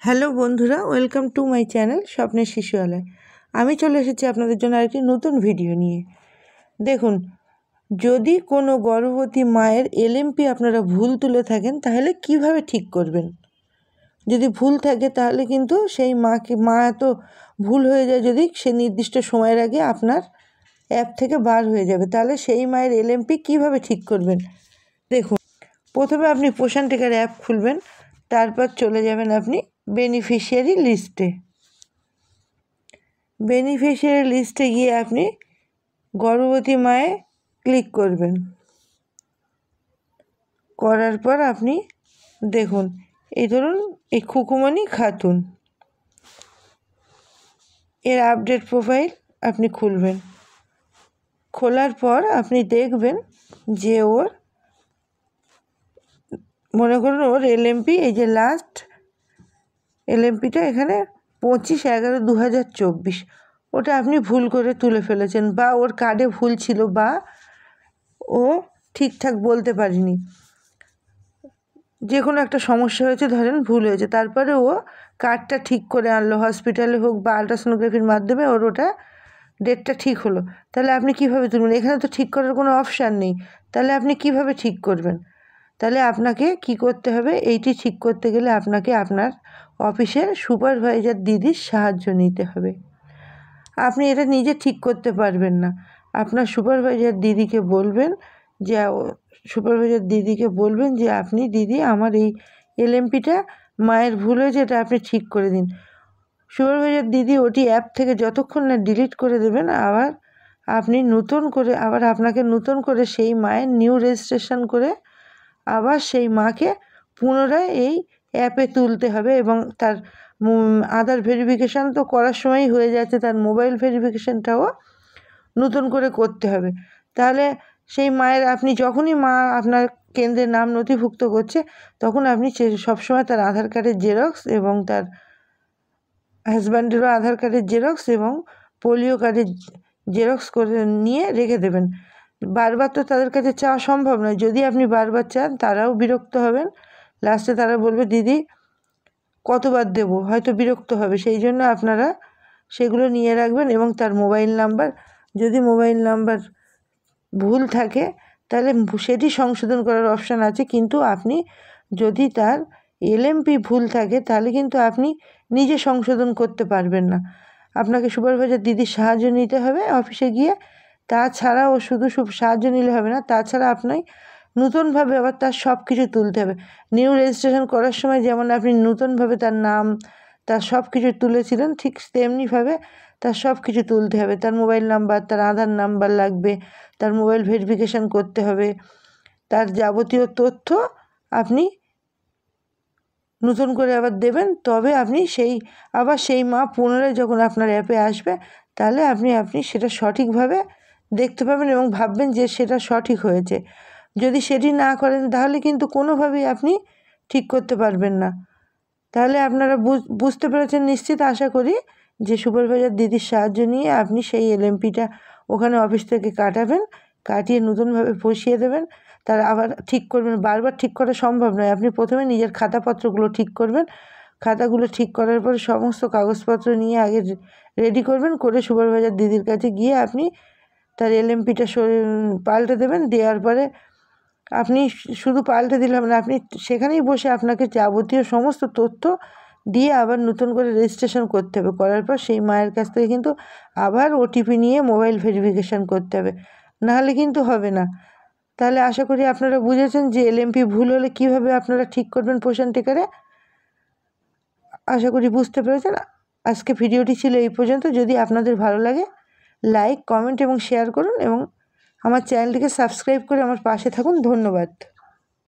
Hello বন্ধুরা, welcome to my channel স্বপ্নের শিশুয়ালয়। আমি চলে এসেছি আপনাদের জন্য আরেকটি নতুন ভিডিও নিয়ে। দেখুন, যদি কোনো গর্ভবতী মায়ের এলএমপি আপনারা ভুল তুলে থাকেন তাহলে কিভাবে ঠিক করবেন। যদি ভুল থাকে তাহলে কিন্তু সেই মা এত ভুল হয়ে যায়, যদি সে নির্দিষ্ট সময়ের আগে আপনার অ্যাপ থেকে বার হয়ে যাবে, তাহলে সেই মায়ের এলএমপি কিভাবে ঠিক করবেন। দেখুন, প্রথমে আপনি পোষণ টেকার অ্যাপ খুলবেন, তারপর চলে যাবেন আপনি বেনিফিশিয়ারি লিস্টে গিয়ে আপনি গর্ভবতী মায়ে ক্লিক করবেন। করার পর আপনি দেখুন, এই ধরুন এই খুকুমণি খাতুন, এর আপডেট প্রোফাইল আপনি খুলবেন। খোলার পর আপনি দেখবেন যে ওর মনে করুন ওর এলএমপি, এই যে লাস্ট এলএমপিটা এখানে 25/11/2024, ওটা আপনি ভুল করে তুলে ফেলেছেন, বা ওর কার্ডে ভুল ছিল, বা ও ঠিকঠাক বলতে পারেনি, যে কোনো একটা সমস্যা হয়েছে, ধরেন ভুল হয়েছে, তারপরে ও কার্ডটা ঠিক করে আনলো, হসপিটালে হোক বা আলট্রাসোনোগ্রাফির মাধ্যমে ওর ওটা ডেটটা ঠিক হলো। তাহলে আপনি কিভাবে তুলবেন? এখানে তো ঠিক করার কোনো অপশান নেই, তাহলে আপনি কিভাবে ঠিক করবেন? তাহলে আপনাকে কি করতে হবে, এইটি ঠিক করতে গেলে আপনাকে আপনার অফিসের সুপারভাইজার দিদির সাহায্য নিতে হবে। আপনি এটা নিজে ঠিক করতে পারবেন না, আপনার সুপারভাইজার দিদিকে বলবেন যে আপনি দিদি, আমার এই এলএমপিটা মায়ের ভুল হয়েছে, এটা আপনি ঠিক করে দিন। সুপারভাইজার দিদি ওটি অ্যাপ থেকে যতক্ষণ না ডিলিট করে দেবেন, আবার আপনাকে নতুন করে সেই মায়ের নিউ রেজিস্ট্রেশন করে আবার সেই মাকে পুনরায় এই অ্যাপে তুলতে হবে, এবং তার আধার ভেরিফিকেশান তো করার সময়ই হয়ে যাচ্ছে, তার মোবাইল ভেরিফিকেশানটাও নতুন করে করতে হবে। তাহলে সেই মায়ের, আপনি যখনই মা আপনার কেন্দ্রের নাম নথিভুক্ত করছে, তখন আপনি সবসময় তার আধার কার্ডের জেরক্স এবং তার হাজব্যান্ডেরও আধার কার্ডের জেরক্স এবং পোলিও কার্ডের জেরক্স করে নিয়ে রেখে দেবেন। বারবার তো তাদের কাছে চাওয়া সম্ভব নয়, যদি আপনি বারবার চান তারাও বিরক্ত হবেন, লাস্টে তারা বলবে দিদি কতবার দেবো, হয়তো বিরক্ত হবে। সেই জন্য আপনারা সেগুলো নিয়ে রাখবেন, এবং তার মোবাইল নাম্বার, যদি মোবাইল নাম্বার ভুল থাকে তাহলে সেটি সংশোধন করার অপশান আছে, কিন্তু আপনি যদি তার এলএমপি ভুল থাকে তাহলে কিন্তু আপনি নিজে সংশোধন করতে পারবেন না, আপনাকে সুপারভাইজার দিদির সাহায্য নিতে হবে অফিসে গিয়ে। তাছাড়াও শুধু সাহায্য নিলে হবে না, তাছাড়া আপনি নতুনভাবে আবার তার সব কিছু তুলতে হবে। নিউ রেজিস্ট্রেশন করার সময় যেমন আপনি নতুনভাবে তার নাম, তার সব কিছু তুলেছিলেন, ঠিক তেমনিভাবে তার সব কিছু তুলতে হবে। তার মোবাইল নাম্বার, তার আধার নাম্বার লাগবে, তার মোবাইল ভেরিফিকেশান করতে হবে, তার যাবতীয় তথ্য আপনি নতুন করে আবার দেবেন। তবে আপনি সেই মা পুনরায় যখন আপনার অ্যাপে আসবে, তাহলে আপনি সেটা সঠিকভাবে দেখতে পাবেন এবং ভাববেন যে সেটা সঠিক হয়েছে। যদি সেটি না করেন তাহলে কিন্তু কোনোভাবেই আপনি ঠিক করতে পারবেন না। তাহলে আপনারা বুঝতে পেরেছেন নিশ্চিত, আশা করি, যে সুপারভাইজার দিদির সাহায্য নিয়ে আপনি সেই এলএমপিটা ওখানে অফিস থেকে কাটিয়ে নতুনভাবে বসিয়ে দেবেন, তার আবার ঠিক করবেন। বারবার ঠিক করা সম্ভব নয়, আপনি প্রথমে নিজের খাতাপত্রগুলো ঠিক করবেন, খাতাগুলো ঠিক করার পরে সমস্ত কাগজপত্র নিয়ে আগে রেডি করবেন, করে সুপারভাইজার দিদির কাছে গিয়ে আপনি তার এলএমপিটা পাল্টে দেবেন। দেওয়ার পরে আপনি শুধু পাল্টে দিলে হবে না, আপনি সেখানেই বসে আপনাকে যাবতীয় সমস্ত তথ্য দিয়ে আবার নতুন করে রেজিস্ট্রেশন করতে হবে। করার পর সেই মায়ের কাছ থেকে কিন্তু আবার ওটিপি নিয়ে মোবাইল ভেরিফিকেশান করতে হবে, নাহলে কিন্তু হবে না। তাহলে আশা করি আপনারা বুঝেছেন যে এলএমপি ভুল হলে কীভাবে আপনারা ঠিক করবেন পোষণ টেকারে। আশা করি বুঝতে পেরেছেন। আজকে ভিডিওটি ছিল এই পর্যন্ত। যদি আপনাদের ভালো লাগে, লাইক, কমেন্ট এবং শেয়ার করুন, এবং আমার চ্যানেলটিকে সাবস্ক্রাইব করে আমার পাশে থাকুন। ধন্যবাদ।